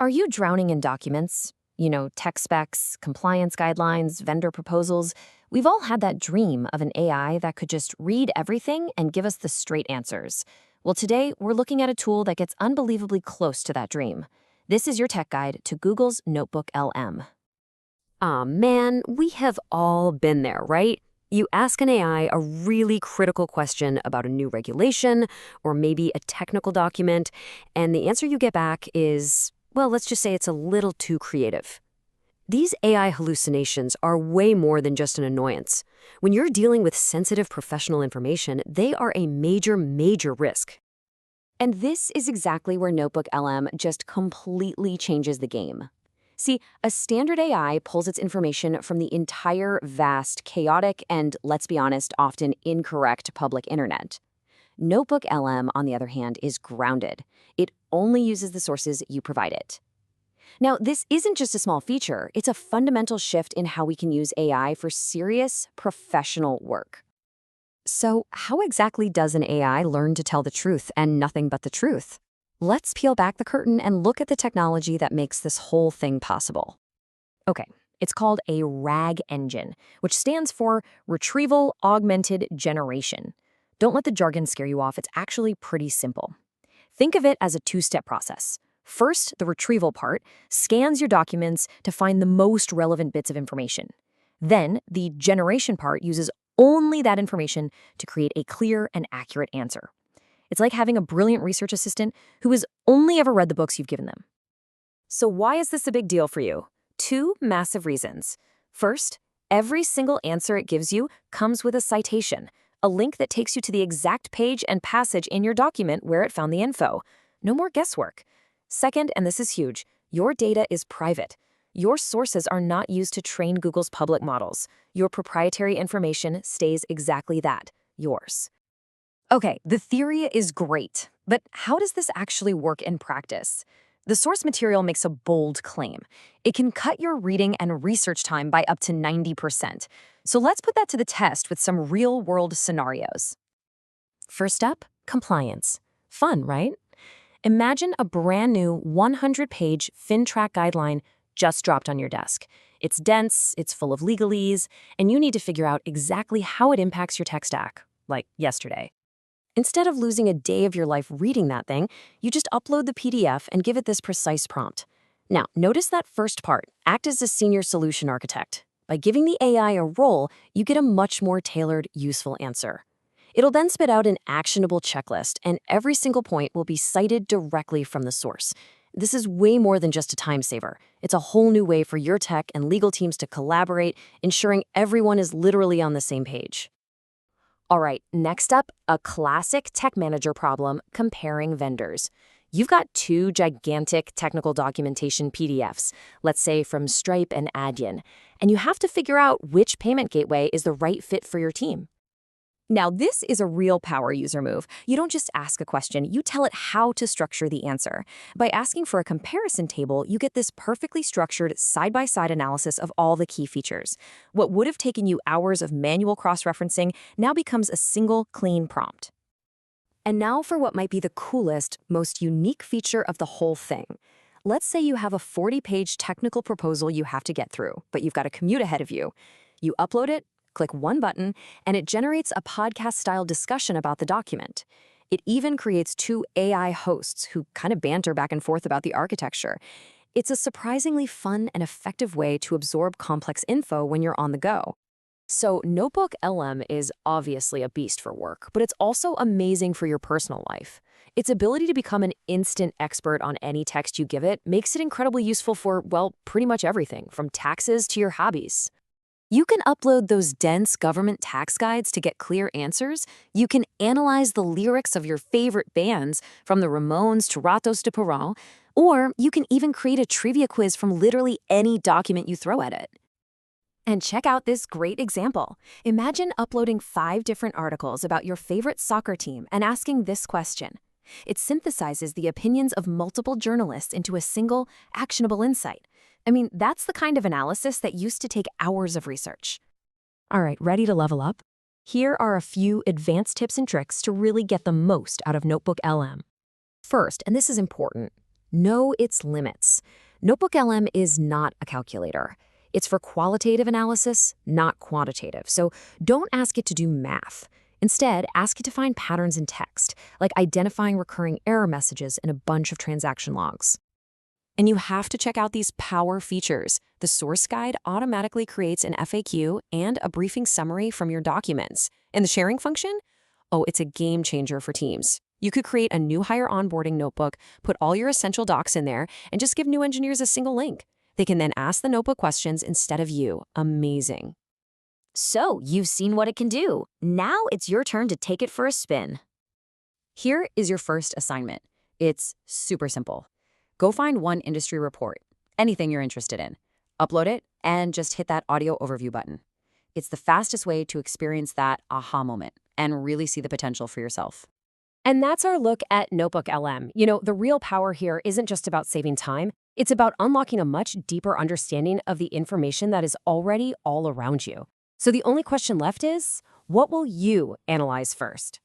Are you drowning in documents? Tech specs, compliance guidelines, vendor proposals. We've all had that dream of an AI that could just read everything and give us the straight answers. Well, today we're looking at a tool that gets unbelievably close to that dream. This is your tech guide to Google's NotebookLM. Man, we have all been there, right? You ask an AI a really critical question about a new regulation or maybe a technical document, and the answer you get back is, well, let's just say it's a little too creative. These AI hallucinations are way more than just an annoyance. When you're dealing with sensitive professional information, they are a major, major risk. And this is exactly where NotebookLM just completely changes the game. See, a standard AI pulls its information from the entire vast, chaotic, and, let's be honest, often incorrect public internet. NotebookLM, on the other hand, is grounded. It only uses the sources you provide it. Now, this isn't just a small feature, it's a fundamental shift in how we can use AI for serious, professional work. So, how exactly does an AI learn to tell the truth and nothing but the truth? Let's peel back the curtain and look at the technology that makes this whole thing possible. Okay, it's called a RAG engine, which stands for Retrieval Augmented Generation. Don't let the jargon scare you off, it's actually pretty simple. Think of it as a two-step process. First, the retrieval part scans your documents to find the most relevant bits of information. Then, the generation part uses only that information to create a clear and accurate answer. It's like having a brilliant research assistant who has only ever read the books you've given them. So why is this a big deal for you? Two massive reasons. First, every single answer it gives you comes with a citation, a link that takes you to the exact page and passage in your document where it found the info. No more guesswork. Second, and this is huge, your data is private. Your sources are not used to train Google's public models. Your proprietary information stays exactly that, yours. Okay, the theory is great, but how does this actually work in practice? The source material makes a bold claim. It can cut your reading and research time by up to 90%. So let's put that to the test with some real-world scenarios. First up, compliance. Fun, right? Imagine a brand new 100-page FinTrack guideline just dropped on your desk. It's dense, it's full of legalese, and you need to figure out exactly how it impacts your tech stack, like yesterday. Instead of losing a day of your life reading that thing, you just upload the PDF and give it this precise prompt. Now, notice that first part, act as a senior solution architect. By giving the AI a role, you get a much more tailored, useful answer. It'll then spit out an actionable checklist, and every single point will be cited directly from the source. This is way more than just a time saver. It's a whole new way for your tech and legal teams to collaborate, ensuring everyone is literally on the same page. All right, next up, a classic tech manager problem, comparing vendors. You've got two gigantic technical documentation PDFs, let's say from Stripe and Adyen, and you have to figure out which payment gateway is the right fit for your team. Now, this is a real power user move. You don't just ask a question, you tell it how to structure the answer. By asking for a comparison table, you get this perfectly structured side-by-side analysis of all the key features. What would have taken you hours of manual cross-referencing now becomes a single, clean prompt. And now for what might be the coolest, most unique feature of the whole thing. Let's say you have a 40-page technical proposal you have to get through, but you've got a commute ahead of you. You upload it, click one button, and it generates a podcast-style discussion about the document. It even creates two AI hosts who kind of banter back and forth about the architecture. It's a surprisingly fun and effective way to absorb complex info when you're on the go. So NotebookLM is obviously a beast for work, but it's also amazing for your personal life. Its ability to become an instant expert on any text you give it makes it incredibly useful for, well, pretty much everything, from taxes to your hobbies. You can upload those dense government tax guides to get clear answers. You can analyze the lyrics of your favorite bands, from the Ramones to Ratos de Porão, or you can even create a trivia quiz from literally any document you throw at it. And check out this great example. Imagine uploading 5 different articles about your favorite soccer team and asking this question. It synthesizes the opinions of multiple journalists into a single, actionable insight. I mean, that's the kind of analysis that used to take hours of research. All right, ready to level up? Here are a few advanced tips and tricks to really get the most out of NotebookLM. First, and this is important, Know its limits. NotebookLM is not a calculator. It's for qualitative analysis, not quantitative. So don't ask it to do math. Instead, ask it to find patterns in text, like identifying recurring error messages in a bunch of transaction logs. And you have to check out these power features. The source guide automatically creates an FAQ and a briefing summary from your documents. And the sharing function? Oh, it's a game changer for teams. You could create a new hire onboarding notebook, put all your essential docs in there, and just give new engineers a single link. They can then ask the notebook questions instead of you. Amazing. So, you've seen what it can do. Now it's your turn to take it for a spin. Here is your first assignment. It's super simple. Go find one industry report, anything you're interested in, upload it, and just hit that audio overview button. It's the fastest way to experience that aha moment and really see the potential for yourself. And that's our look at NotebookLM. The real power here isn't just about saving time. It's about unlocking a much deeper understanding of the information that is already all around you. So the only question left is, what will you analyze first?